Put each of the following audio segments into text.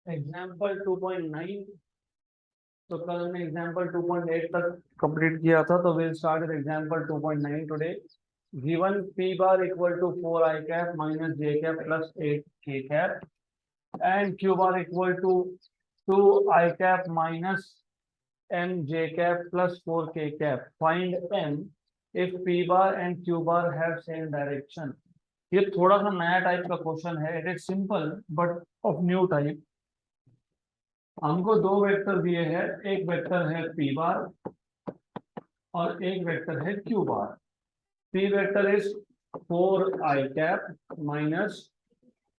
Example 2.9। तो कल हमने एग्जाम्पल 2.8 तक कंप्लीट किया था, तो will start with example 2.9 today. Given p bar equal to 4 i cap minus j cap plus 8 k cap and q bar equal to 2 i cap minus m j cap plus 4 k cap। Find m if p bar and q bar have same direction। ये थोड़ा सा नया type का question है, it is simple but of new type. हमको दो vector दिए हैं, एक वेक्टर है p बार और एक वेक्टर है q bar. p vector is 4i cap minus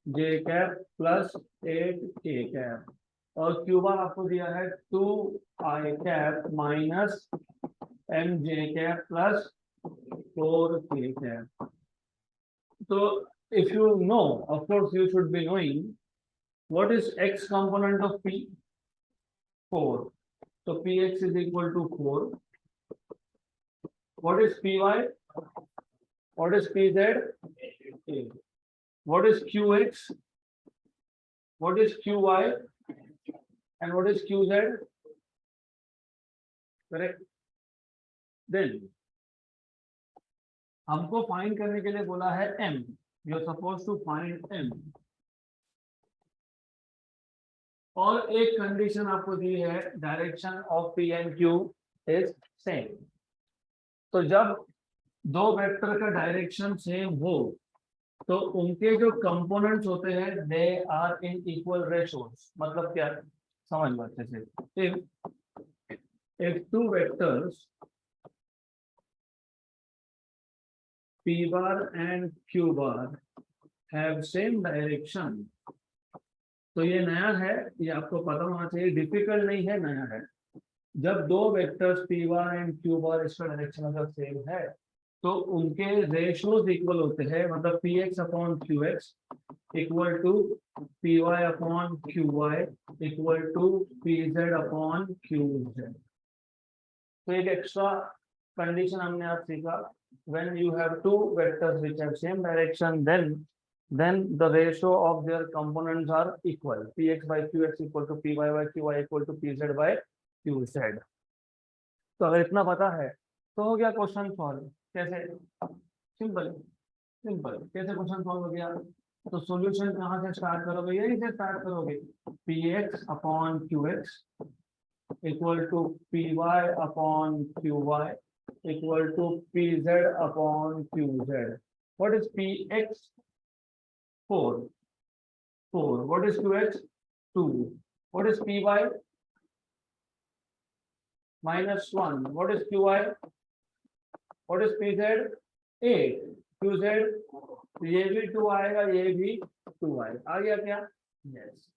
j cap plus 8 k cap और q बार आपको दिया है 2i cap minus m j cap plus 4 k cap. तो if you know, of course you should be knowing what is x component of p, 4. So px is equal to 4. What is py? What is pz? 8. What is qx? What is qy? And what is qz? Correct. Then हमको find करने के लिए बोला है m. You are supposed to find m. और एक condition आपको दी है, direction of p and q is same. तो जब दो वेक्टर का डायरेक्शन सेम हो तो उनके जो कंपोनेंट्स होते हैं they are in equal ratios. मतलब क्या, समझ लो अच्छे से। if two vectors p bar and q bar have same direction, तो ये नया है, ये आपको पता होना चाहिए, डिफिकल्ट नहीं है, नया है। जब दो vectors p bar and q बार इसका डायरेक्शन अगर सेम है तो उनके रेशियोज इक्वल होते हैं। मतलब px upon qx equal to py upon qy equal to pz upon qz। तो एक एक्स्ट्रा कंडीशन हमने आज सीखा, when you have two vectors which have same direction then the ratio of their components are equal, px by qx equal to py by qy equal to pz by qz। तो अगर इतना पता है तो हो गया क्वेश्चन सॉल्व। कैसे? Simple simple. कैसे क्वेश्चन सॉल्व हो गया? तो सॉल्यूशन कहाँ से स्टार्ट करोगे? यही से स्टार्ट करोगे। px upon qx equal to py upon qy equal to pz upon qz। What is px? 4. What is qx? 2. What is py? -1. What is qy? What is pz? 8. qz, ये भी 2 आएगा, ये भी 2 आएगा। आ गया क्या? यस।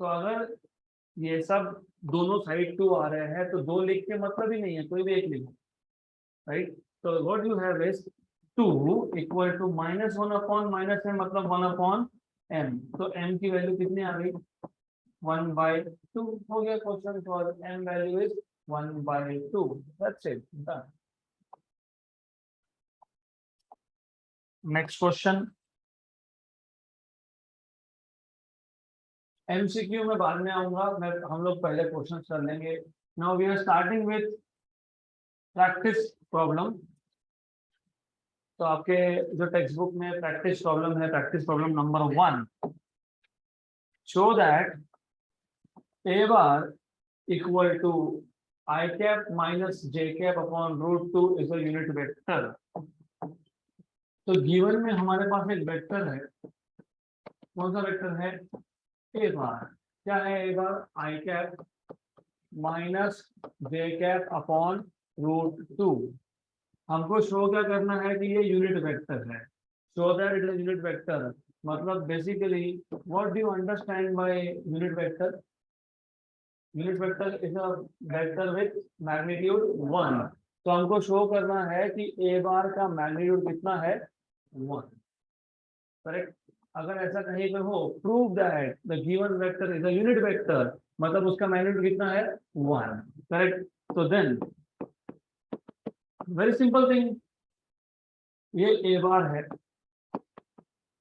तो अगर ये सब दोनों साइड 2 आ रहे हैं तो 2 लिख के मतलब ही नहीं है, कोई भी एक लिखो, राइट। तो what you have is 2 equal to -1 upon -m, मतलब 1 अपॉन m। तो m की वैल्यू कितनी आ गई? 1/2। हो गया question solve. m value is 1/2। That's it, done. Next question. MCQ में बाद में आऊंगा मैं, हम लोग पहले क्वेश्चन कर लेंगे। Now we are starting with practice problem. तो आपके जो टेक्स्ट बुक में प्रैक्टिस प्रॉब्लम है, practice problem number 1, show that a bar equal to i cap minus j cap upon √2 is a unit vector. तो given में हमारे पास एक vector है, कौन सा वेक्टर है? a बार। क्या है a bar? i cap minus j cap upon √2। हमको शो क्या करना है कि ये यूनिट वेक्टर है। Show that it is unit vector. मतलब basically what do you understand by unit vector? Unit vector is a vector with magnitude 1। तो हमको शो करना है कि a बार का मैग्नीट्यूड कितना है? 1। करेक्ट। अगर ऐसा कहीं पे हो, prove that the given vector is a unit vector, मतलब उसका मैग्नीट्यूड कितना है? 1। करेक्ट। तो देन वेरी सिंपल थिंग, ये a बार है,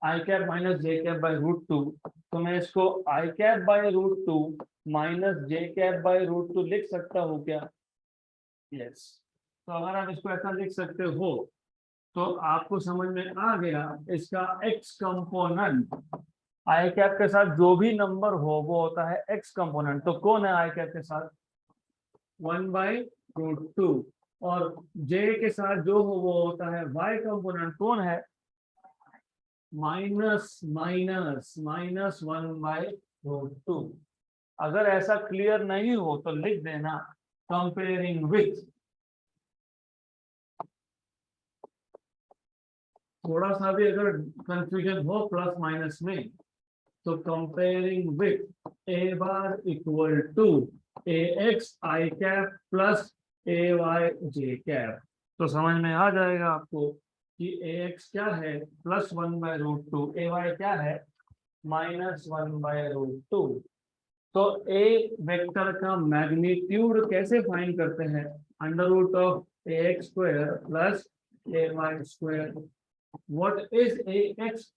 I cap minus J cap by root two, तो मैं इसको I cap by root two minus J cap by root two लिख सकता हूँ क्या? यस। तो अगर आप इसको ऐसा लिख सकते हो तो आपको समझ में आ गया इसका एक्स कंपोनेंट आई कैप के साथ जो भी नंबर हो वो होता है एक्स कंपोनेंट। तो कौन है आई कैप के साथ? 1/√2। और जे के साथ जो हो वो होता है वाई कंपोनेंट। कौन है? Minus minus minus 1/√2। अगर ऐसा क्लियर नहीं हो तो लिख देना कंपेयरिंग विथ, थोड़ा सा भी अगर कंफ्यूजन हो प्लस माइनस में तो comparing with a bar equal to a x i cap plus a y j cap. तो समझ में आ जाएगा आपको कि ए एक्स क्या है प्लस 1/√2, ए वाई क्या है माइनस 1/√2। तो ए वेक्टर का मैग्नीट्यूड कैसे फाइंड करते हैं? Under root of a x square plus a y square. What is a x?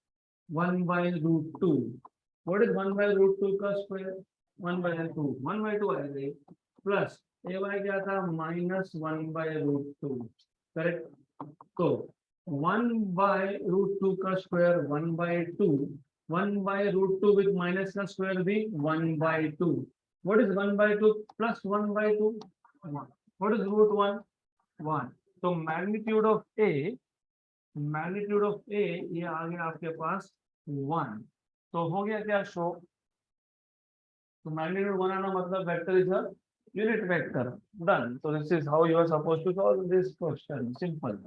1/√2। What is 1/√2 का स्क्वायर? 1/2, 1/2 आ गई प्लस ए वाई क्या था माइनस 1/√2। करेक्ट। तो 1/√2 का स्क्वायर 1/2, 1/√2 विथ माइनस का स्क्वायर भी 1/2। What is 1/2 plus 1/2? 1। What is √1? 1। तो magnitude of ए ये आ गया आपके पास 1। तो हो गया क्या शो? तो मैग्नीट्यूड 1 आना मतलब vector is a unit vector. Done. So this is how you are supposed to solve this question. Simple.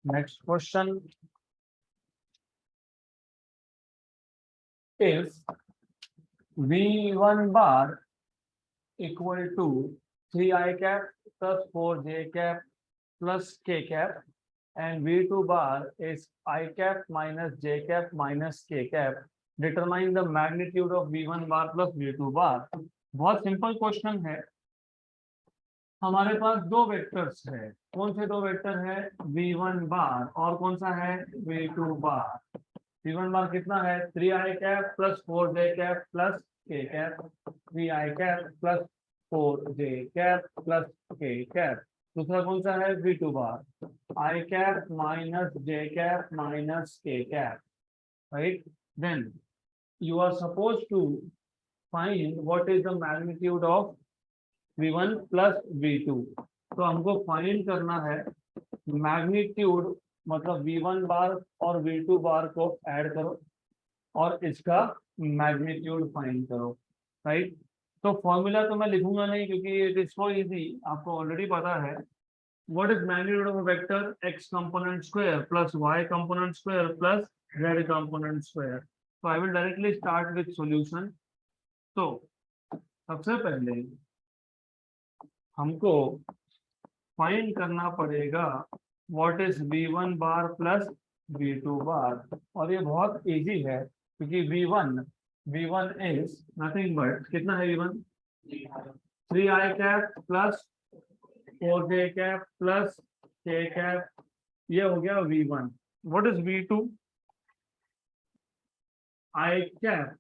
Next question. If V1 bar equal to 3i cap plus 4j cap plus k cap and V2 bar is I cap minus j cap minus k cap, determine the magnitude of V1 bar plus V2 bar. बहुत simple question है। हमारे पास दो vectors है। कौन से दो vector है? V1 बार और कौन सा है? V2 बार। V1 बार कितना है? 3i cap plus 4j cap plus k cap. 3i cap plus 4j cap plus k cap. दूसरा कौन सा है? V2 bar i cap minus j cap minus k cap. Right. Then you are supposed to find what is the magnitude of V1 plus V2। तो हमको find करना है magnitude, मतलब V1 बार और V2 बार को ऐड करो और इसका मैग्नीट्यूड फाइंड करो। राइट। तो फॉर्मूला तो मैं लिखूंगा नहीं क्योंकि इट इज सो इजी, आपको ऑलरेडी पता है। What is magnitude of a vector? X component square plus Y component square plus Z component square. तो I will directly start with solution. तो सबसे पहले हमको फाइंड करना पड़ेगा what is V1 bar plus V2 bar. और ये बहुत इजी है क्योंकि V1 इज नथिंग बट कितना है? V1 3i cap plus 4j cap plus k cap. ये हो गया V1। What is V2? i cap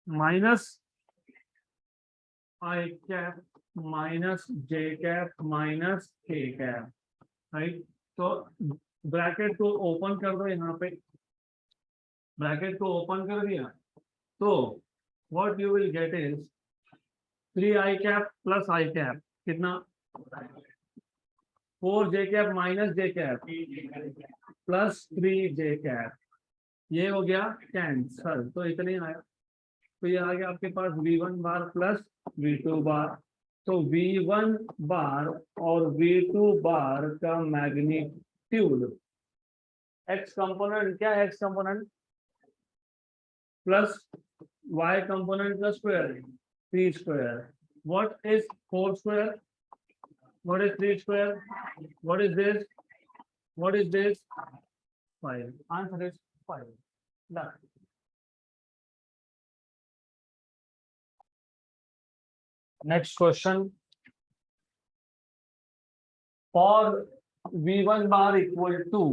minus i cap minus j cap minus k cap. Right. तो ब्रैकेट को open कर दो, यहाँ पे ब्रैकेट को ओपन कर दिया तो what you will get is 3i cap plus i cap कितना? 4j cap minus j cap plus 3j cap. ये हो गया कैंसल। तो इतने आया। तो ये आ गया आपके पास V1 बार प्लस V2 बार। तो V1 बार और V2 बार का मैग्नीट्यूड एक्स कंपोनेंट क्या है? X component plus Y component का square 3 square. What is 4 square? What is 3 square? What is this? What is this? 5। Answer is 5। Done. Next question. For V1 bar equal to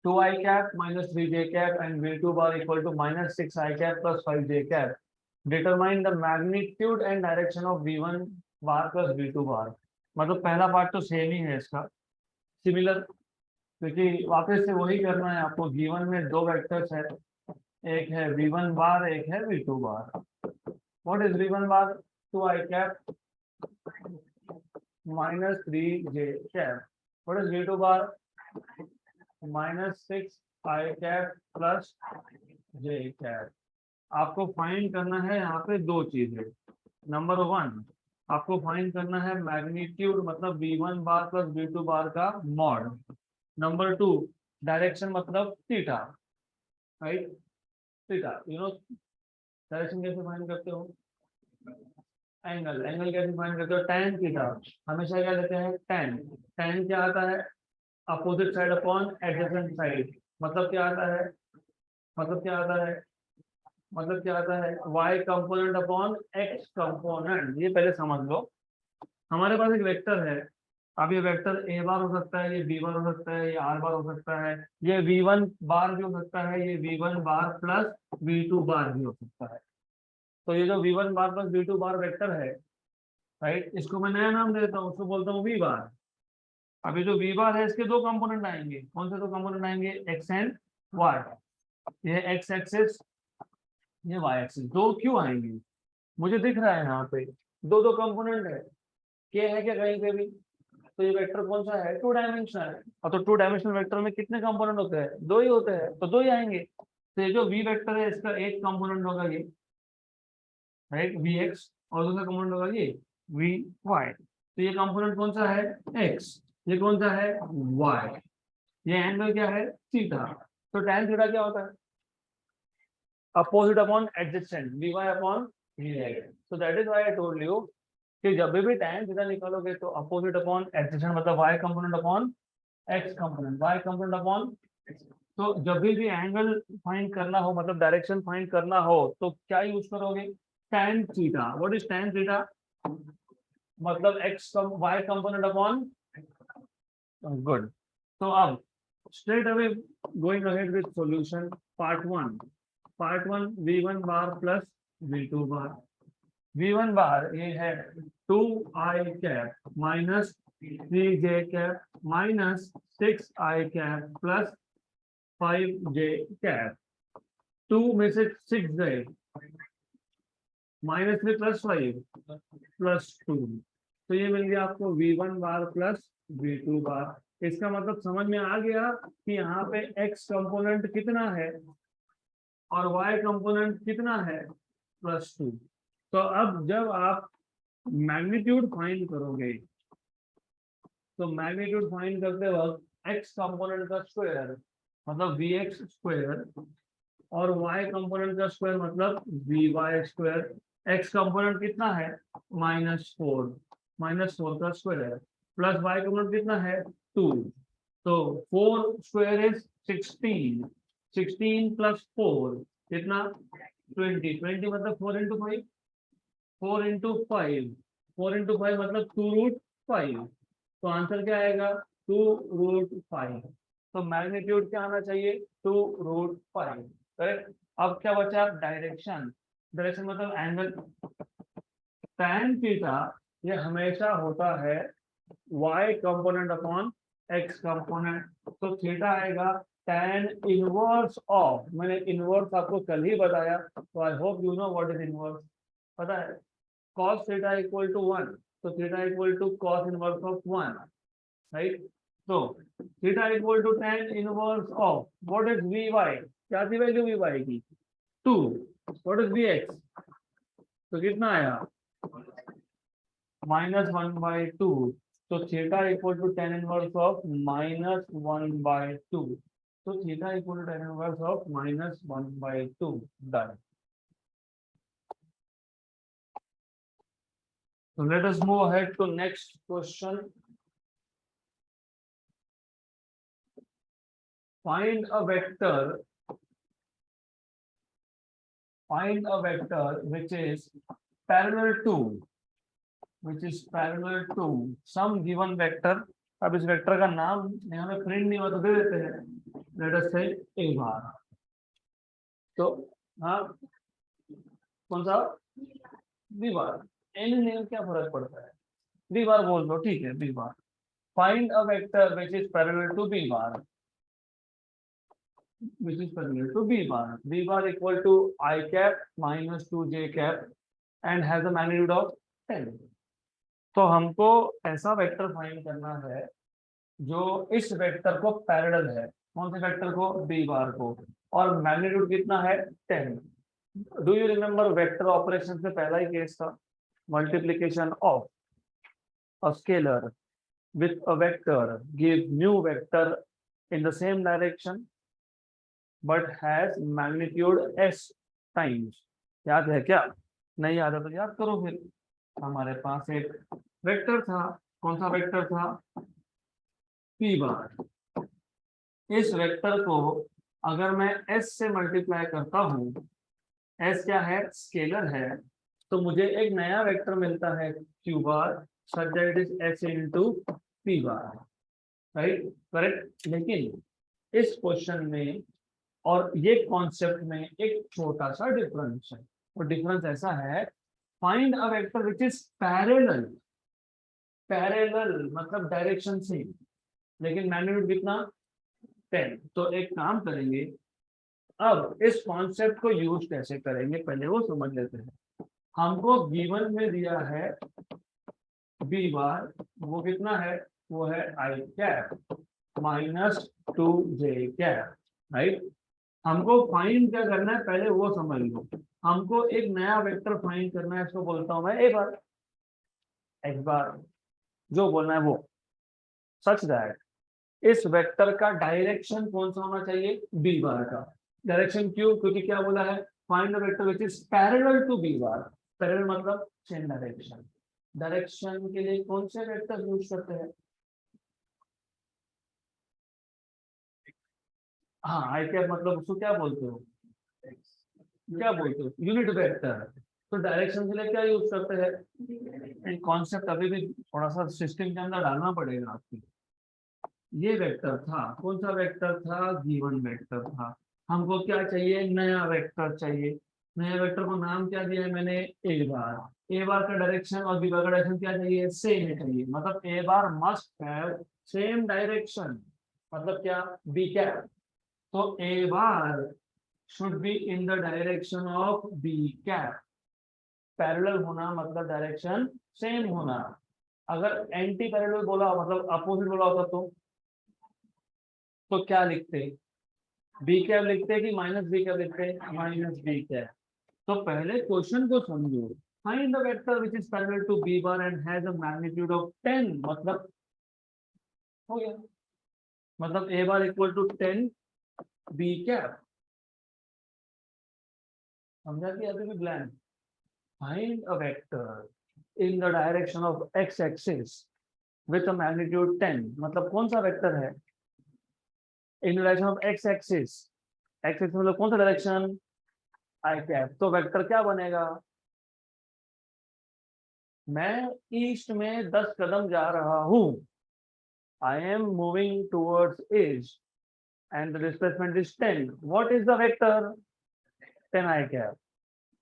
2i cap minus 3j cap and v2 bar equal to minus 6i cap plus 5j cap. Determine the magnitude and direction of v1 bar plus v2 bar. मतलब पहला part तो same ही है इसका, similar, क्योंकि वापस से वही करना है आपको। v1 में दो वेक्टर्स है, एक है v1 बार, एक है v2 bar. What is v1 bar? 2i cap minus 3j cap. What is v2 bar? minus 6i cap plus j cap. आपको फाइंड करना है यहाँ पे दो चीजें। नंबर 1, आपको फाइंड करना है मैग्नीट्यूड, मतलब v1 बार प्लस v2 बार का मॉड। नंबर 2, डायरेक्शन मतलब theta, right? Theta, you know direction कैसे फाइंड करते हो? एंगल, एंगल कैसे फाइंड करते हो? tan थीटा, हमेशा क्या लेते हैं? tan क्या आता है? Opposite side upon adjacent side. मतलब क्या आता है? मतलब क्या आता है? मतलब क्या आता है? y component upon x component. ये पहले समझ लो। हमारे पास एक वेक्टर है, अब ये वेक्टर a बार हो सकता है, ये b बार हो सकता है, ये r बार हो सकता है, ये v1 बार भी हो सकता है, ये v1 बार प्लस v2 बार भी हो सकता है। तो ये जो v1 बार प्लस v2 बार वेक्टर है, राइट, इसको मैं नया नाम देता हूँ, उसको बोलता हूँ v बार। अभी जो v बार है, इसके दो कंपोनेंट आएंगे। कौन से दो कंपोनेंट आएंगे? x and y। ये x एक्सिस, ये y एक्सिस, दो क्यों आएंगे? मुझे दिख रहा है यहाँ पे दो दो कंपोनेंट है, के है क्या कहीं पे भी? तो ये वेक्टर कौन सा है? 2 डायमेंशनल। और तो 2 डायमेंशनल वेक्टर में कितने कंपोनेंट होते हैं? दो ही होते हैं, तो दो ही आएंगे। तो ये जो v वेक्टर है, इसका एक कंपोनेंट होगा ये, राइट, vx, और दूसरा कंपोनेंट होगा ये vy। तो ये कंपोनेंट कौन सा है? x, ये कौन सा है? y। ये एंगल क्या है? थीटा। तो tan थीटा क्या होता है? Opposite upon adjacent, vy upon vx। So that is why I told you कि जब भी tan थीटा निकालोगे तो अपोजिट अपॉन एडजेसेंट, मतलब y component upon x component, y component upon. तो जब भी एंगल फाइंड करना हो, मतलब डायरेक्शन फाइंड करना हो, तो क्या यूज करोगे? tan theta. What is tan theta? मतलब x y component upon. Good. तो अब straight away going ahead with solution part 1। part 1, v1 bar plus v2 bar। v1 bar ये है 2i cap minus 3j cap minus 6i cap plus 5j cap। 2 में से 6 गए, minus में plus 5 plus 2, तो ये मिल गया आपको v1 बार प्लस v2 बार। इसका मतलब समझ में आ गया कि यहाँ पे x कंपोनेंट कितना है और y कंपोनेंट कितना है? +2। तो अब जब आप मैग्नीट्यूड फाइंड करोगे, तो मैग्नीट्यूड फाइंड करते वक्त x कंपोनेंट का स्क्वायर मतलब vx स्क्वायर और y कंपोनेंट का स्क्वायर मतलब vy स्क्वायर। x कंपोनेंट कितना है? -4, -4 का स्क्वायर प्लस y कंपोनेंट कितना है? 2। तो 4 स्क्वायर इज 16, 16 प्लस 4 कितना? 20, 20 मतलब 4 इंटू 5, 4 इंटू 5, 4 इंटू 5 मतलब 2√5। तो आंसर क्या आएगा? 2√5। तो मैग्नीट्यूड क्या आना चाहिए? 2√5, करेक्ट। अब क्या बचा? डायरेक्शन। डायरेक्शन मतलब एंगल। tan थीटा ये हमेशा होता है y component upon x component. तो थीटा आएगा tan इनवर्स ऑफ, मैंने इनवर्स आपको कल ही बताया, तो I hope you know what is inverse. पता है? cos थीटा इक्वल टू 1, तो theta equal to cos inverse of 1, right. तो theta equal to tan inverse of what is vy, क्या थी वैल्यू vy की? 2। What is vx? तो कितना आया? -1/2। तो theta equal to tan inverse of -1/2। तो theta equal to tan inverse of -1/2। Done. So let us move ahead to next question. Find a vector. Find a vector which is parallel to some given vector। अब इस vector का नाम यहाँ पे print नहीं हुआ तो दे देते हैं। लेट अस से ए बार। तो हाँ, कौन सा? B bar. एन नेम क्या फर्क पड़ता है? बी बार बोल दो, ठीक है, b bar. Find a vector which is parallel to B bar, which is parallel to b bar. B bar equal to I cap minus 2j cap and has a magnitude of 10. तो हमको ऐसा vector find करना है जो इस vector को parallel है। कौन से वेक्टर को? b बार को। और मैग्नीट्यूड कितना है? 10। Do you remember vector operation से पहला ही केस था, multiplication of a scalar with a vector give new vector in the same direction but has magnitude s times। याद है क्या? नहीं याद है तो याद करो फिर। हमारे पास एक वेक्टर था, कौन सा वेक्टर था? p बार। इस वेक्टर को अगर मैं s से मल्टीप्लाई करता हूँ, s क्या है? स्केलर है, तो मुझे एक नया वेक्टर मिलता है q bar, such that it is s into p bar. Right, correct. लेकिन इस क्वेश्चन में और ये कॉन्सेप्ट में एक छोटा सा डिफरेंस है। वो डिफरेंस ऐसा है, find a vector which is parallel. Parallel मतलब डायरेक्शन सेम, लेकिन मैग्नीट्यूड कितना? 10। तो एक काम करेंगे, अब इस कॉन्सेप्ट को यूज कैसे करेंगे पहले वो समझ लेते हैं। हमको गिवन में दिया है बी बार, वो कितना है? वो है I cap minus 2j cap. Right, हमको फाइंड क्या करना है पहले वो समझ लो। हमको एक नया वेक्टर फाइंड करना है, इसको बोलता हूं मैं ए बार, एक्स बार, जो बोलना है वो। सच दैट इस वेक्टर का डायरेक्शन कौन सा होना चाहिए? बी बार का। डायरेक्शन क्यों? क्योंकि क्या बोला है? Find the vector which is parallel to B bar. Parallel मतलब सेम डायरेक्शन। डायरेक्शन के लिए कौन से वेक्टर यूज करते हैं? हाँ, आई कैप मतलब उसको क्या बोलते हो? क्या बोलते हो? Unit vector. तो डायरेक्शन के लिए क्या यूज करते हैं? कॉन्सेप्ट अभी भी थोड़ा सा सिस्टम के अंदर डालना पड़ेगा आपको। ये वेक्टर था, कौन सा वेक्टर था? गिवन वेक्टर था। हमको क्या चाहिए? नया वेक्टर चाहिए। नया वेक्टर को नाम क्या दिया है मैंने? ए बार। ए बार का डायरेक्शन और बी बार का डायरेक्शन क्या चाहिए? सेम चाहिए। मतलब a bar must have same direction. मतलब क्या? B cap. तो a bar should be in the direction of b cap। Parallel होना मतलब डायरेक्शन सेम होना। अगर एंटी पैरेलल बोला मतलब अपोजिट बोला होता तो क्या लिखते? बी कैप लिखते कि माइनस बी कैप लिखते? Minus b cap. तो पहले क्वेश्चन को समझो। Find the vector which is parallel to B bar and has a magnitude of 10। मतलब हो गया, मतलब a bar equal to 10 B cap. समझा कि अभी भी blank? Find a vector in the direction of x-axis with a magnitude 10। मतलब कौन सा वेक्टर है? In the direction of x-axis। x-axis मतलब कौन सा डायरेक्शन? I cap. तो वेक्टर क्या बनेगा? मैं ईस्ट में 10 कदम जा रहा हूं। I am moving towards east and the displacement is 10। What is the vector? 10 I cap।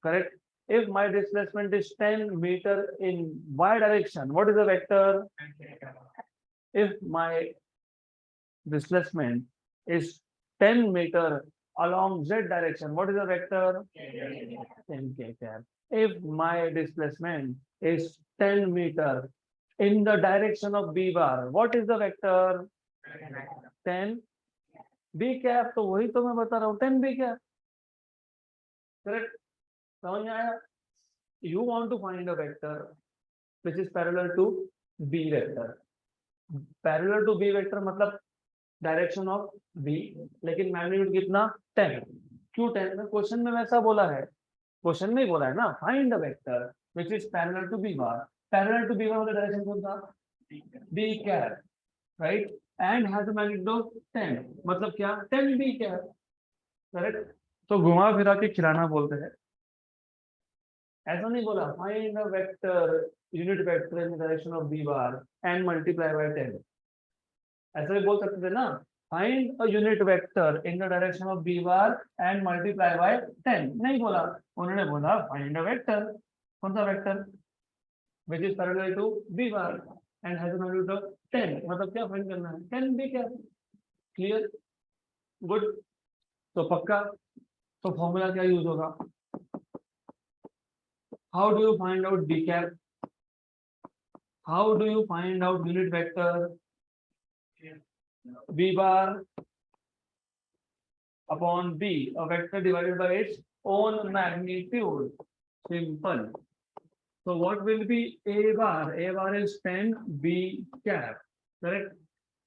Correct? If my displacement is 10 meter in y direction, what is the vector? If my displacement is 10 meter along z direction, what is the vector? 10k cap. If my displacement is 10 meter in the direction of b bar, what is the vector? 10 b cap। तो वही तो मैं बता रहा हूँ, 10 b cap। Correct, समझ में आया? You want to find a vector which is parallel to b vector। Parallel to b vector मतलब डायरेक्शन ऑफ बी, लेकिन मैग्नीट्यूड कितना? 10। क्यों 10? क्वेश्चन में वैसा बोला है, क्वेश्चन में ही बोला है ना, find the vector which is parallel to B bar. Parallel to B bar मतलब डायरेक्शन कौन था? B cap. Right, and has a magnitude of 10। मतलब क्या? 10 बी कैप। करेक्ट। तो घुमा फिरा के खिलाना बोलते हैं, ऐसा नहीं बोला। Find a vector unit vector in direction of b bar and multiply by 10। ऐसा भी बोल सकते थे ना, find a unit vector in the direction of b bar and multiply by 10 नहीं बोला, उन्होंने बोला फाइंड अ वेक्टर। कौन सा vector? Which is parallel to B bar and has a magnitude of 10, मतलब क्या फाइंड करना है? 10 बी कैप। Clear, good. तो पक्का, तो फॉर्मूला क्या यूज होगा? How do you find out b cap? How do you find out unit vector? b bar upon b, a vector divided by its own magnitude. Simple. So what will be a bar? A bar is 10 b cap. Correct.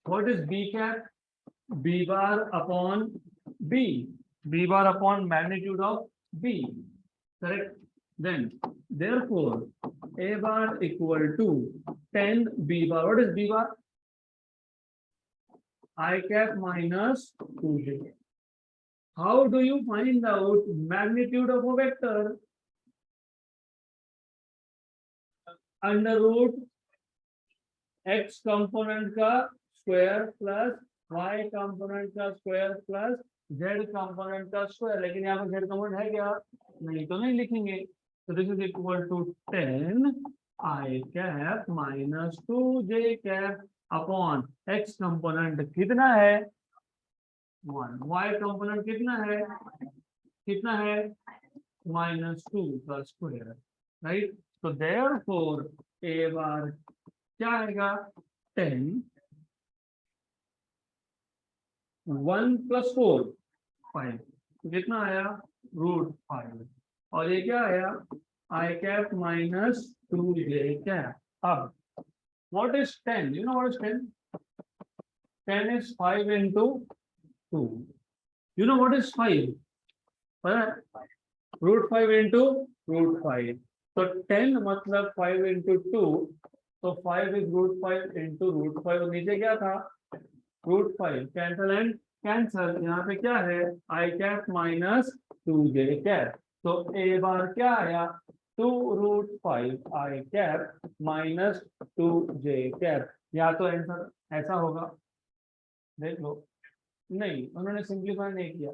What is b cap? B bar upon b. B bar upon magnitude of b. Correct. Then therefore a bar equal to 10 b bar. What is b bar? I cap minus 2j. How do you find out magnitude of a vector? Under root x component का square plus y component का square plus z component का square. लेकिन यहाँ पर z component है क्या? नहीं, तो नहीं लिखेंगे। तो this is equal to 10 I cap minus 2j cap upon x component कितना है? 1। y कंपोनेंट कितना है? कितना है? -2 का स्क्वायर, राइट। तो देयरफॉर a बार क्या आएगा? 10 1 + 4 5, कितना आया? √5। और ये क्या आया? I cap minus 2j cap। अब what is 10? You know what is 10? 10 is 5 into 2. You know what is 5? √5 into √5. So 10 मतलब 5 into 2, तो 5 is √5 into √5। नीचे क्या था? √5। Cancel and cancel. यहाँ पे क्या है? I cap minus 2j cap। तो a बार क्या आया? 2√5 I cap minus 2j cap। या तो आंसर ऐसा होगा, देख लो। नहीं, उन्होंने सिंप्लीफाई नहीं किया,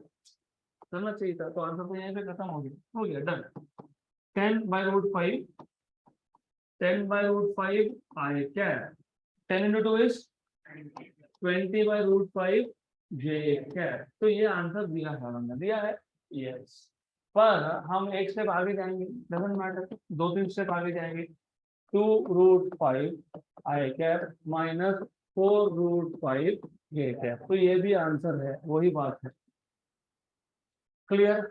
करना चाहिए था। तो आंसर तो यहीं पे खत्म हो गया, done. 10/√5, 10/√5 I cap, 10 into 2 is 20/√5 j cap। तो ये आंसर दिया है, हमने दिया है, यस। पर हम एक स्टेप आगे जाएंगे, डजंट मैटर, 2-3 स्टेप आगे जाएंगे। 2√5 I cap minus 4√5 j cap। तो ये भी आंसर है, वही बात है। Clear?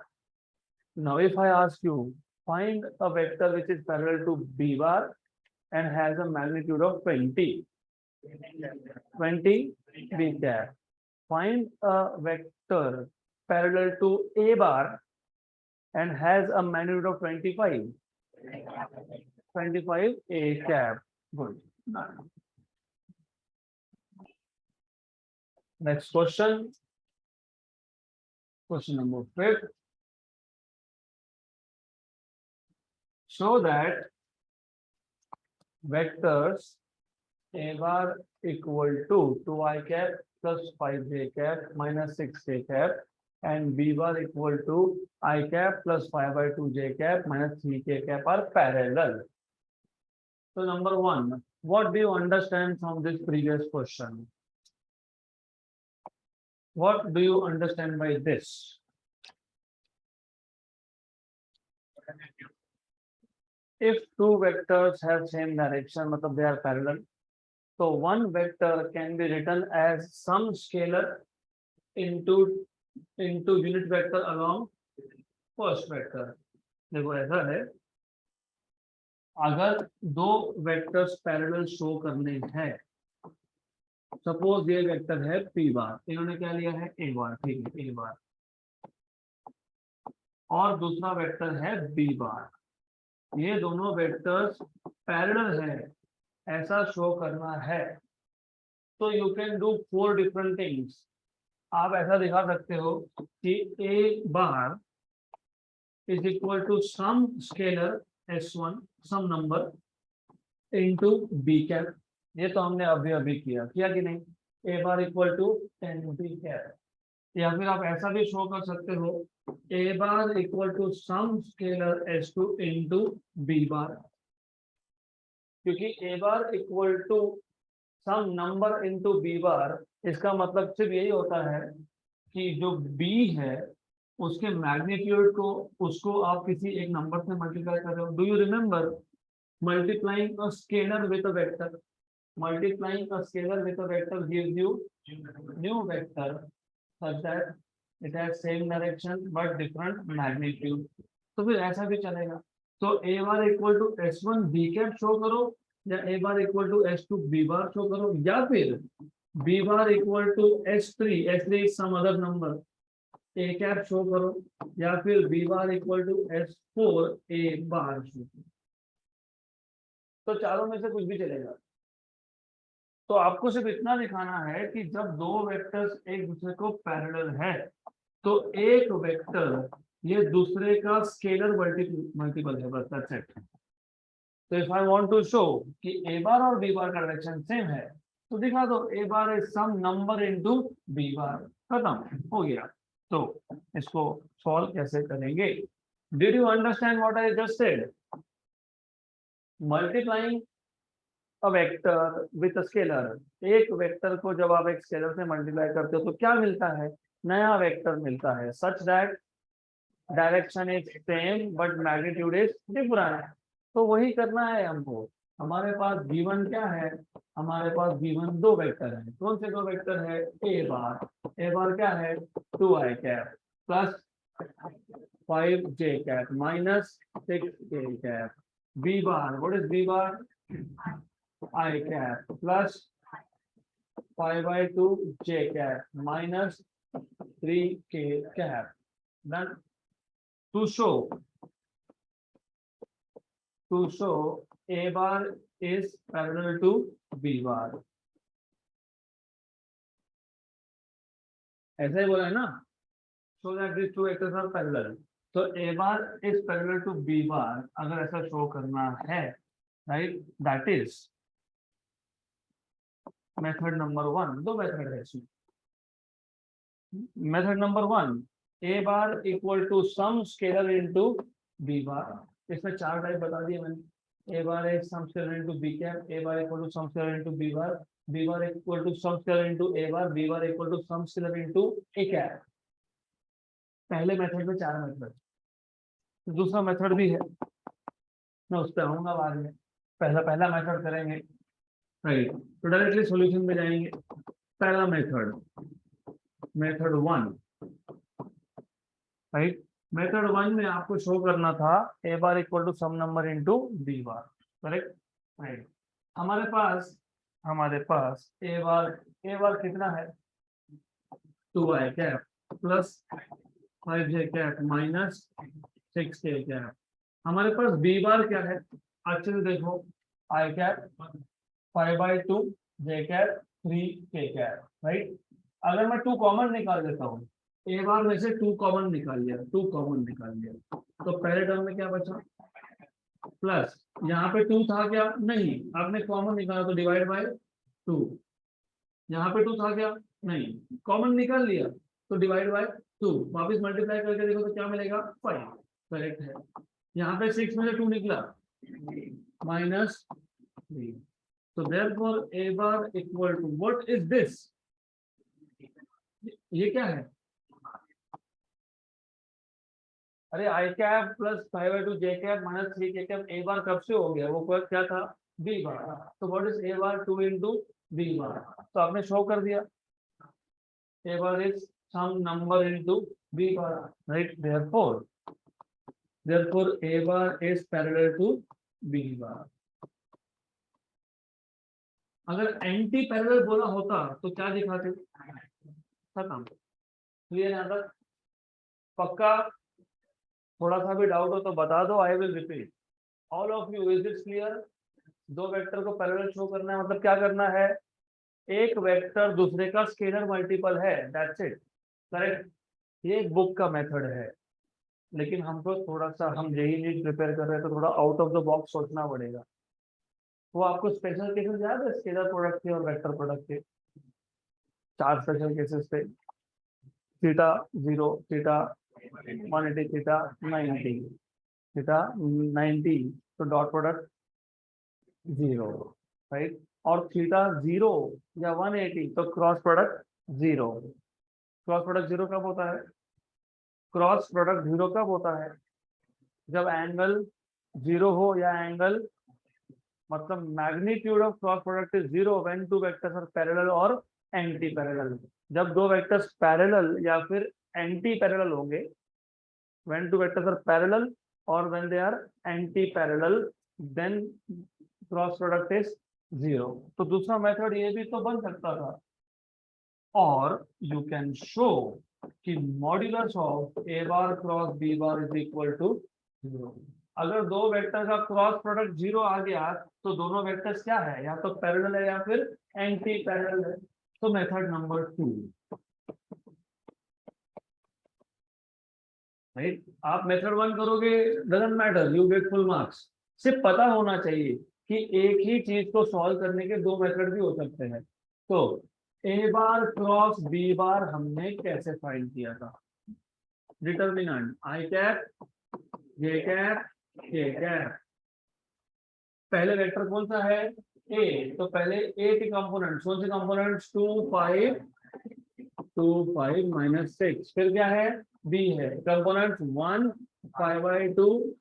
Now if I ask you, find a vector which is parallel to b bar and has a magnitude of 20 b cap. Find a vector parallel to a bar and has a magnitude of 25 a cap. Good. Next question. Question number 5. Show that vectors a bar equal to 2I cap plus 5j cap minus 6j cap and b bar equal to I cap plus 5/2j cap minus 3k cap are parallel. So number 1, what do you understand from this previous question? What do you understand by this? If two vectors have same direction, matlab they are parallel, so one vector can be written as some scalar into unit vector along first vector। देखो ऐसा है, अगर दो vectors parallel show करने हैं, suppose ये vector है p बार, इन्होंने क्या लिया है? a बार, ठीक है, a बार, और दूसरा वेक्टर है b बार। ये दोनों वेक्टर्स पैरेलल है, ऐसा शो करना है, तो you can do 4 different things. आप ऐसा दिखा सकते हो कि a bar is equal to some scalar s1, some number, into b cap. ये तो हमने अभी किया कि नहीं? A bar equal to 10 B cap, या फिर आप ऐसा भी शो कर सकते हो A bar equal to some scalar S two into B bar, क्योंकि A bar equal to some number into B बार, इसका मतलब सिर्फ यही होता है कि जो बी है उसके मैग्नीट्यूड को, उसको आप किसी एक नंबर से मल्टीप्लाई कर रहे हो। Do you remember multiplying a scalar with a vector, multiplying a scalar with a vector gives you new vector such that it has same direction but different magnitude। तो फिर ऐसा भी चलेगा। तो a bar equal to s one b cap show करो, या a bar equal to s two B bar show करो, या फिर b bar equal to s three is some other number a cap show करो, या फिर b bar equal to s four a bar show करो। तो चारों में से कुछ भी चलेगा। तो आपको सिर्फ इतना दिखाना है कि जब दो वेक्टर्स एक दूसरे को पैरेलल है तो एक वेक्टर ये दूसरे का स्केलर मल्टीपल है, बस दैट्स इट। तो if I want to show कि ए बार और बी बार का डायरेक्शन सेम है तो दिखा दो A bar is some number into B bar, खत्म हो गया। तो इसको सॉल्व कैसे करेंगे? Did you understand what I just said? Multiplying a vector with a scalar, एक वेक्टर को जब आप एक स्केलर से मल्टीप्लाई करते हो तो क्या मिलता है? नया वेक्टर मिलता है, such that direction is same but magnitude is different. तो वही करना है हमको। हमारे पास v1 क्या है? हमारे पास v1 दो वेक्टर है। कौन से दो वेक्टर है? ए बार क्या है? 2i cap plus 5j cap minus 6k cap. B bar, what is b bar? I cap plus 5/2 j cap minus 3k cap. Then to show A bar is parallel to B bar. ऐसे ही बोला है ना? So that these two vectors are parallel. So A bar is parallel to B bar. अगर ऐसा show करना है, right? That is method number 1। दो method है इसमें। Method number 1, A bar equal to some scalar into B bar. इसमें चार type बता दिए मैंने। A bar is some scalar into B cap, A bar equal to some scalar into B bar, B bar equal to some scalar into A bar, B bar equal to some scalar into A cap. पहले method में चार method, दूसरा method भी है, मैं उस पर आऊंगा बाद में। पहला मेथड करेंगे, राइट? तो डायरेक्टली सॉल्यूशन में जाएंगे। पहला मेथड, मेथड 1, राइट? मेथड 1 में आपको शो करना था A bar equal to some number into B bar, correct? Right. हमारे पास ए बार कितना है? 2i cap plus 5j cap minus 6k cap. हमारे पास बी बार क्या है? अच्छे से देखो, i cap 5/2 j cap 3k cap, right? अगर मैं 2 कॉमन निकाल देता हूँ, ए बार में से 2 कॉमन निकाल लिया, तो पहले टर्म में क्या बचा? प्लस, यहाँ पे 2 था क्या? नहीं, आपने कॉमन निकाला तो डिवाइड बाय 2। यहाँ पे 2 था क्या? नहीं, कॉमन निकाल लिया तो डिवाइड बाय 2। वापस मल्टीप्लाई करके देखो तो क्या मिलेगा? 5, करेक्ट है। यहाँ पे 6 में से 2 निकला, -3। तो therefore A bar equal to, what is this? ये क्या है? अरे I cap plus 5/2 J cap minus 3k cap A bar कब से हो गया? वो क्या था? B bar. तो what is A bar? 2 into B bar. तो आपने शो कर दिया A bar is some number into B bar, right? Therefore A bar is parallel to B bar. अगर एंटी पैरेलल बोला होता तो क्या दिखाते? खत्म। क्लियर यहाँ तक? पक्का? थोड़ा सा भी डाउट हो तो बता दो, I will repeat. All of you, is it clear? दो वेक्टर को पैरेलल शो करना है मतलब क्या करना है? एक वेक्टर दूसरे का स्केलर मल्टीपल है, दैट्स इट, करेक्ट? ये एक बुक का मेथड है, लेकिन हमको थोड़ा सा, हम जेईई नीट प्रिपेयर कर रहे हैं तो थोड़ा आउट ऑफ द बॉक्स सोचना पड़ेगा। वो आपको स्पेशल केसेस याद है स्केलर प्रोडक्ट के और वेक्टर प्रोडक्ट के? 4 स्पेशल केसेस थे, थीटा 0, थीटा 180, थीटा 90, थीटा 90, तो डॉट प्रोडक्ट 0, राइट। और थीटा 0 या 180 तो क्रॉस प्रोडक्ट 0। क्रॉस प्रोडक्ट 0 कब होता है? क्रॉस प्रोडक्ट 0 कब होता है? जब एंगल 0 हो, या एंगल मतलब magnitude of cross product is 0 when two vectors are parallel और एंटी पैरेलल। जब दो वेक्टर्स पैरेलल या फिर एंटी पैरेलल होंगे, when two vectors are parallel और when they are anti parallel, then cross product is 0। तो दूसरा मेथड ये भी तो बन सकता था, और यू कैन शो कि modulus of a bar cross b bar is equal to 0। अगर दो वेक्टर का क्रॉस प्रोडक्ट 0 आ गया तो दोनों वेक्टर्स क्या है, या तो पैरेलल है या फिर एंटी पैरेलल है। तो मेथड नंबर 2, राइट। आप मेथड 1 करोगे, doesn't matter, you get full marks. सिर्फ पता होना चाहिए कि एक ही चीज को सॉल्व करने के दो मेथड भी हो सकते हैं। तो ए बार क्रॉस बी बार हमने कैसे फाइंड किया था? डिटर्मिनेंट आई cap J cap K cap. पहले वेक्टर कौन सा है? ए। तो पहले ए के कंपोनेंट्स, कौन से कंपोनेंट्स? 2 5 2 5 -6। फिर क्या है? बी है, कंपोनेंट्स 1 5/2।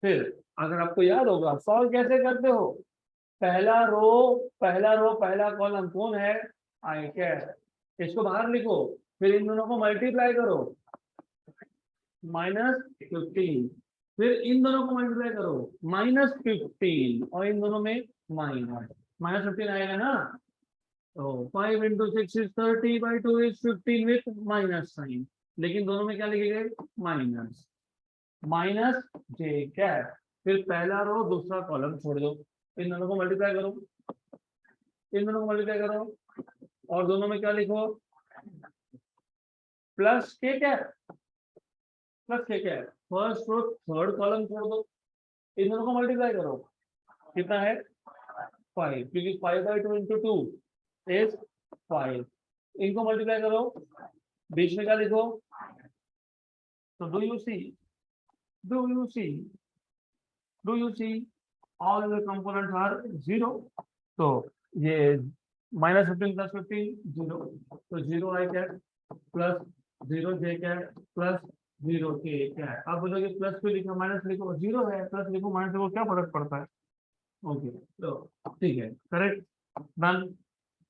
फिर अगर आपको याद होगा सॉल्व कैसे करते हो, पहला कॉलम कौन है? I cap. इसको बाहर लिखो, फिर इन दोनों को मल्टीप्लाई करो, -15। फिर इन दोनों को मल्टीप्लाई करो, -15, और इन दोनों में -15 आएगा ना। तो 5 × 6 is 30/2 is 15 with minus sign, लेकिन दोनों में क्या लिखेंगे? Minus J cap. फिर पहला रो दूसरा कॉलम छोड़ दो, इन दोनों को मल्टीप्लाई करो, इन दोनों को मल्टीप्लाई करो, और दोनों में क्या लिखो? प्लस के कैप, प्लस के cap. First row third column छोड़ दो, इन दोनों को मल्टीप्लाई करो, कितना है? 5, क्योंकि 5/2 × 2 इज 5। इनको मल्टीप्लाई करो, बीच में क्या लिखो? तो do you see all the components are 0। तो ये -15 + 15 0, तो 0 i cap plus 0 j cap plus 0 k cap. अब बोलोगे प्लस क्यों लिखा, माइनस लिखो, 0 है, प्लस लिखो माइनस लिखो, क्या फर्क पड़ता है? ओके, तो ठीक है, correct, done.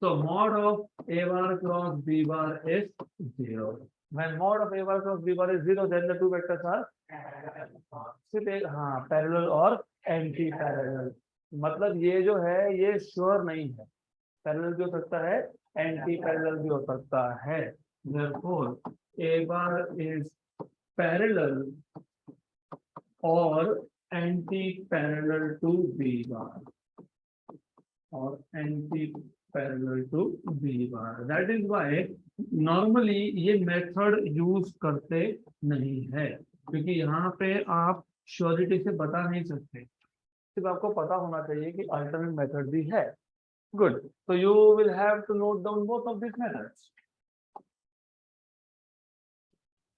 So mod of A bar cross B bar is 0. When mod of A bar cross B bar is 0, then the two vectors are सिर्फ एक, हाँ, पैरेलल और एंटी पैरेलल। मतलब ये जो है ये श्योर नहीं है, पैरेलल भी हो सकता है, एंटी पैरेलल भी हो सकता है। Therefore, A bar is parallel और anti parallel to B bar, और anti parallel to B bar. That is why normally ये मेथड यूज करते नहीं है, क्योंकि यहाँ पे आप श्योरिटी से बता नहीं सकते, सिर्फ आपको पता होना चाहिए कि अल्टरनेट मेथड भी है। Good, so you will have to note down both of these methods.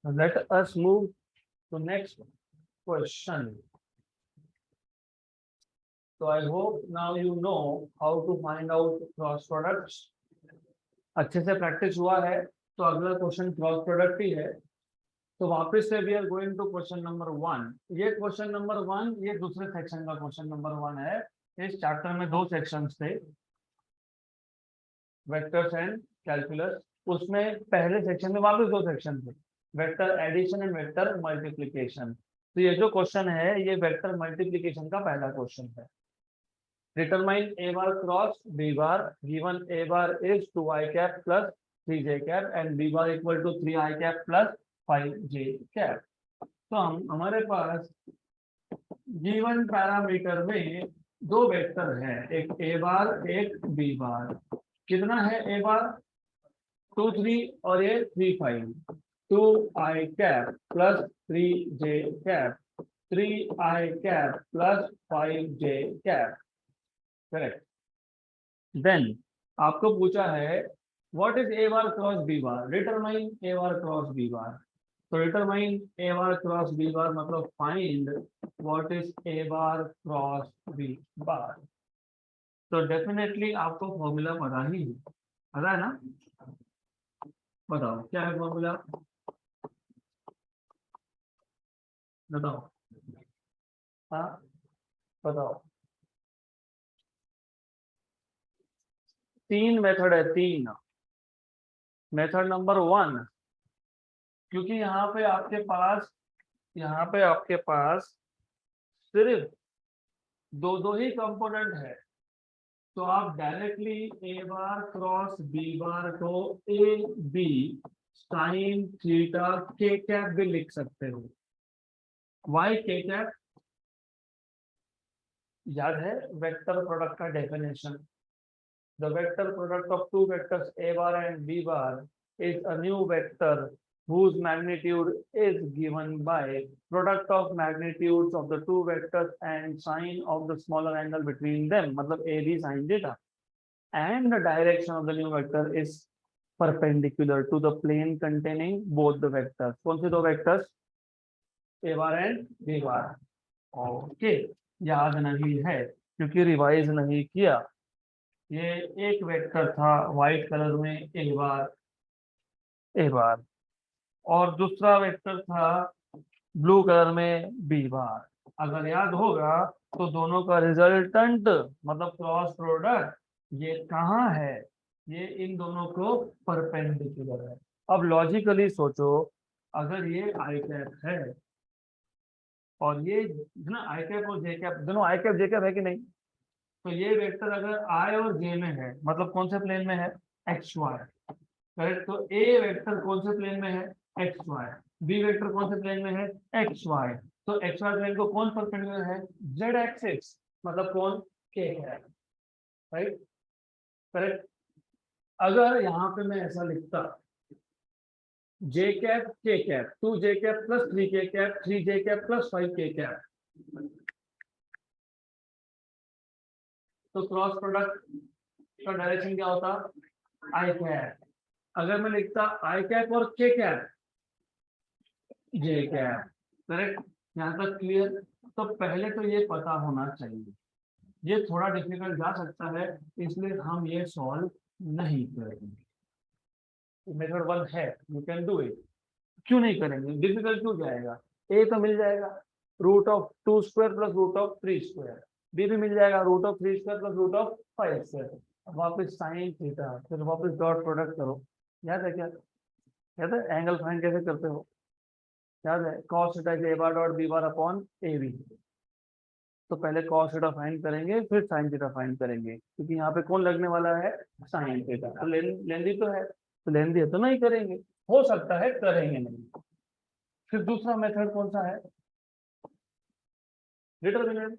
Let us move to next question. So I hope now you know how to find out cross products. अच्छे से practice हुआ है, तो अगला question cross product ही है। तो वापस से we are going to question number 1। ये क्वेश्चन नंबर 1 ये दूसरे सेक्शन का क्वेश्चन नंबर 1 है। इस चैप्टर में 2 सेक्शंस थे, वेक्टर्स एंड कैलकुलस। उसमें पहले सेक्शन में वापस 2 सेक्शन थे, vector addition and vector multiplication. तो ये जो क्वेश्चन है ये वेक्टर मल्टीप्लिकेशन का पहला क्वेश्चन है। Determine A bar cross B bar given A bar is 2i cap plus 3j cap and B bar equal to 3i cap plus 5j cap। तो हमारे पास गिवन पैरामीटर में 2 vector है, एक A बार एक B बार। कितना है A बार? 2 3 और ये 3 5। 2i cap plus 3j cap, 3i cap plus 5j cap, correct. Then आपको पूछा है what is A bar cross b bar, determine a bar cross b bar. तो determine a bar cross b bar मतलब find what is A bar cross b bar. तो definitely आपको formula पता है ना, बताओ क्या है फॉर्मूला, बताओ। हाँ बताओ। तीन मेथड है, तीन। मेथड नंबर 1, क्योंकि यहाँ पे आपके पास सिर्फ दो ही कंपोनेंट है, तो आप डायरेक्टली ए बार क्रॉस बी बार को ए बी साइन थीटा के कैप भी लिख सकते हो। वाई के कैप याद है वेक्टर प्रोडक्ट का definition. The vector product of two vectors a bar and b bar is a new vector whose magnitude is given by product of magnitudes of the two vectors and sine of the smaller angle between them, मतलब AB sin theta, and the direction of the new vector is perpendicular to the plane containing both the vectors। कौन से दो vectors, a bar and b bar। Okay, याद नहीं है क्योंकि revise नहीं किया। ये एक वेक्टर था व्हाइट कलर में ए बार और दूसरा वेक्टर था ब्लू कलर में बी बार। अगर याद होगा तो दोनों का रिजल्टेंट मतलब क्रॉस प्रोडक्ट ये कहाँ है, ये इन दोनों को परपेंडिकुलर है। अब लॉजिकली सोचो, अगर ये आई कैप है और ये ना आई कैप और जे कैप, दोनों आई कैप जे कैप है कि नहीं, तो ये वेक्टर अगर आई और जे में है मतलब कौन से प्लेन में है, एक्स वाई, करेक्ट। तो ए वेक्टर कौन से प्लेन में है, एक्स वाई, बी वेक्टर कौन से प्लेन में है, एक्स वाई। तो एक्स वाई प्लेन को कौन परपेंडिकुलर है, जेड एक्सिस, मतलब कौन, के है, राइट, करेक्ट। अगर यहाँ पे मैं ऐसा लिखता जे कैप के कैप, 2 जे कैप प्लस 3 के कैप, 3 जे कैप प्लस 5 के कैप, तो क्रॉस प्रोडक्ट का डायरेक्शन क्या होता, आई कैप। अगर मैं लिखता आई कैप और के कैप, जे कैप, करेक्ट। यहाँ तक क्लियर। तो पहले तो ये पता होना चाहिए, ये थोड़ा डिफिकल्ट जा सकता है इसलिए हम ये सॉल्व नहीं करेंगे। मेथड 1 है, यू कैन डू इट। क्यों नहीं करेंगे, डिफिकल्ट क्यों जाएगा, ए तो मिल जाएगा root of 2 square plus root of 3 square, b भी मिल जाएगा root of 3 square plus root of 5 square. वापस साइन थीटा, फिर वापस डॉट प्रोडक्ट करो। याद है क्या, याद है एंगल फाइंड कैसे करते हो, याद है cos theta is A bar dot b bar upon a b. तो पहले cos थीटा फाइंड करेंगे फिर sin थीटा फाइंड करेंगे, क्योंकि यहाँ पे कौन लगने वाला है, sin थीटा। तो लेंदी तो है, तो लेंदी है तो नहीं करेंगे, हो सकता है करेंगे नहीं। फिर दूसरा मेथड कौन सा है, determinant,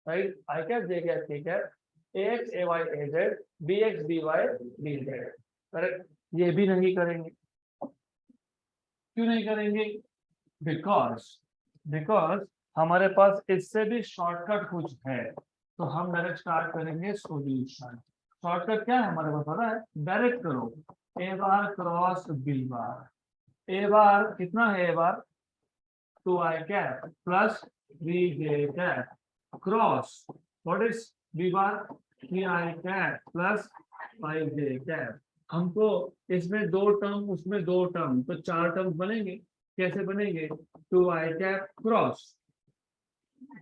right. I cap J cap K cap, A X A Y A Z, B X B Y B Z, correct. ये भी नहीं करेंगे, क्यों नहीं करेंगे, बिकॉज हमारे पास इससे भी शॉर्टकट कुछ है, तो हम डायरेक्ट स्टार्ट करेंगे सॉल्यूशन। शॉर्टकट क्या है हमारे पास पता है, डायरेक्ट करो ए बार क्रॉस बी बार। ए बार कितना है, a bar 2i cap plus 3j cap cross what is b bar 3i cap plus 5j cap. हमको इसमें 2 टर्म उसमें 2 टर्म, तो 4 टर्म बनेंगे। कैसे बनेंगे, 2i cap cross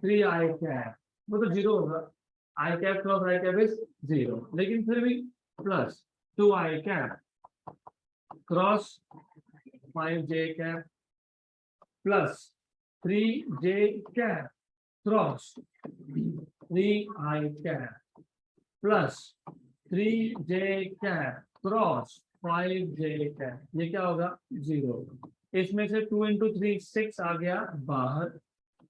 3i cap, वो तो 0 होगा, i cap cross i cap is 0, लेकिन फिर भी plus 2i cap cross 5j cap plus 3j cap cross 3i cap plus 3j cap cross 5j cap, ये क्या होगा 0। इसमें से 2 इंटू 3 6 आ गया बाहर,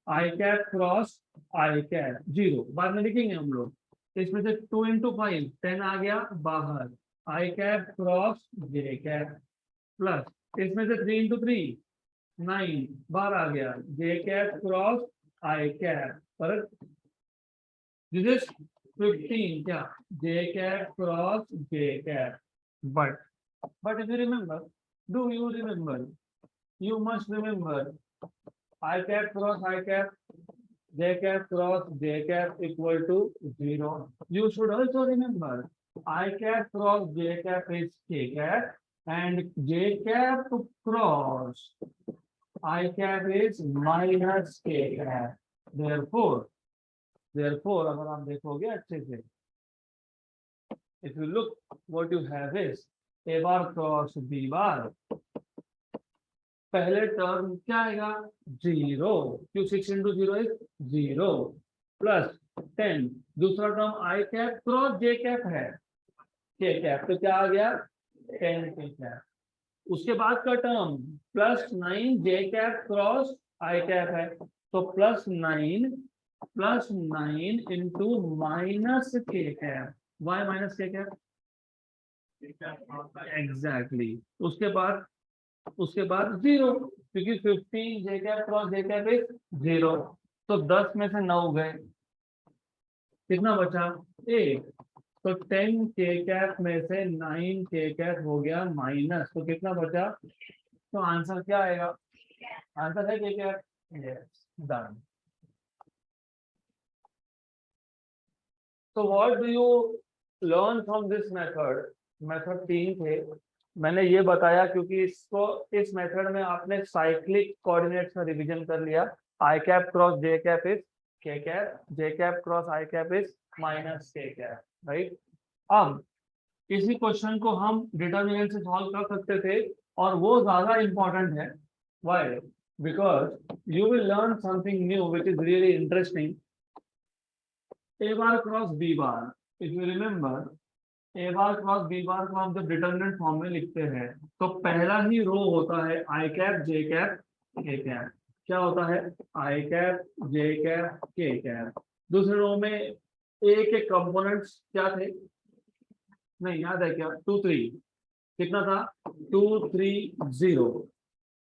I cap cross I cap 0 बाद में लिखेंगे हम लोग। इसमें से 2 इंटू 5 10 आ गया बाहर, I cap cross J cap plus इसमें से 3 इंटू 3 9 बाहर आ गया, J cap cross I cap, पर दिस इज 15 क्या, J cap cross J cap but if you remember, do you remember, you must remember, I cap cross I cap, j cap cross j cap equal to 0. You should also remember, I cap cross j cap is k cap and j cap cross I cap is minus k cap. Therefore अगर आप देखोगे अच्छे से, if you look, what you have is a bar cross b bar. पहले term क्या आएगा 0, क्यों 6 into 0 is 0 plus 10. दूसरा टर्म आई कैप क्रॉस जे कैप है के कैप, तो क्या आ गया 10 के कैप. उसके बाद का term plus 9 J cap cross I cap है, तो plus 9 into minus K cap. Why minus K cap exactly. उसके बाद 0, क्योंकि 15 J cap cross J cap is 0. तो 10 में से 9 गए, कितना बचा 1. तो 10 के कैप में से 9 के कैप हो गया माइनस, तो कितना बचा. तो आंसर क्या आएगा, आंसर है के कैप. Yes, done. तो what do you learn from this method. Method 3 थे, मैंने ये बताया क्योंकि इसको इस मेथड में आपने साइक्लिक कोऑर्डिनेट्स में रिवीजन कर लिया. I cap cross J cap is K cap, J cap cross I cap is minus K cap, right. अब इसी क्वेश्चन को हम डिटरमिनेंट से सॉल्व कर सकते थे और वो ज्यादा इंपॉर्टेंट है. Why? Because you will learn something new which is really interesting. A bar cross b bar, if you remember, a bar cross b bar को हम जब डिटरमिनेंट फॉर्म में लिखते हैं तो पहला ही रो होता है I cap J cap K cap. क्या होता है I cap J cap K cap. दूसरे रो में ए के कंपोनेंट्स क्या थे, नहीं याद है क्या, 2 3. कितना था 2 3 0,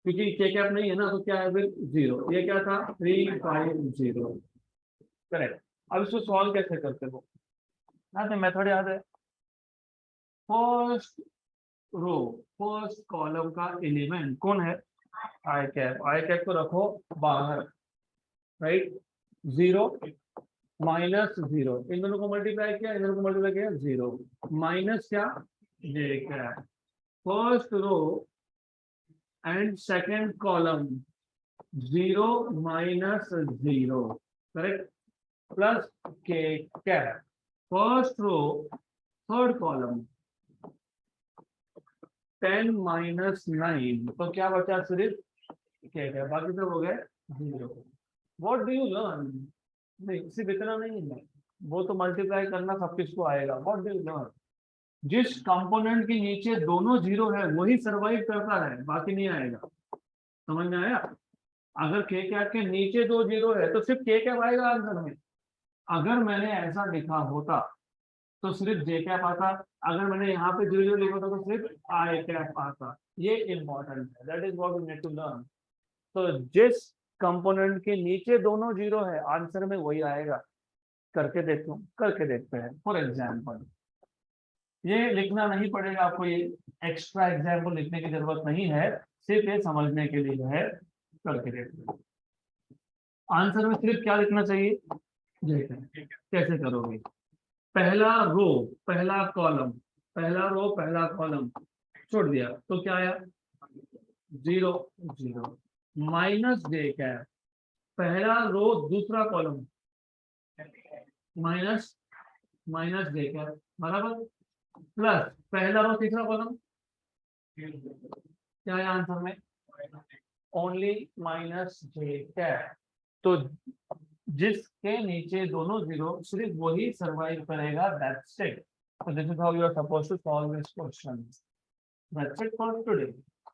क्योंकि के कैप नहीं है ना, तो क्या है फिर 0. ये क्या था 3 5 0. करेक्ट. अब इसको सॉल्व कैसे करते हो, याद है मेथड याद है. फर्स्ट रो फर्स्ट कॉलम का एलिमेंट कौन है आई कैप. आई कैप को रखो बाहर, राइट. 0 माइनस 0, इन दोनों को मल्टीप्लाई किया, इन दोनों को मल्टीप्लाई किया 0 माइनस क्या J cap. First row and second column 0 minus 0, correct, plus के cap. First row third column 10 minus 9, तो क्या बचा सिर्फ के कैप, बाकी सब हो गए 0. What do you learn. नहीं, सिर्फ इतना नहीं है, वो तो मल्टीप्लाई करना सब किसको आएगा. व्हाट डू यू लर्न, जिस कंपोनेंट के नीचे दोनों 0 है वही सरवाइव करता है, बाकी नहीं आएगा. समझ में आया. अगर के कैप के नीचे 2 0 है तो सिर्फ के कैप आएगा आंसर में. अगर मैंने ऐसा लिखा होता तो सिर्फ जे कैप आता, अगर मैंने यहाँ पे 0 0 लिखा था तो सिर्फ आई कैप आता. ये इंपॉर्टेंट है, that is what we need to learn. तो जिस कंपोनेंट के नीचे दोनों 0 है आंसर में वही आएगा. करके देखते हैं. फॉर एग्जाम्पल, ये लिखना नहीं पड़ेगा आपको, ये एक्स्ट्रा एग्जाम्पल लिखने की जरूरत नहीं है, सिर्फ ये समझने के लिए है. करके देखते हैं. आंसर में सिर्फ क्या लिखना चाहिए, कैसे करोगे. पहला रो पहला कॉलम छोड़ दिया तो क्या आया 0 0 माइनस जे कैप. पहला रो दूसरा कॉलम माइनस जे कैप बराबर, प्लस पहला रो तीसरा कॉलम क्या है आंसर में ओनली माइनस जे कैप. तो जिसके नीचे दोनों 0 सिर्फ वही सरवाइव करेगा. That's it. So this is how you are supposed to solve this question. That's it for today.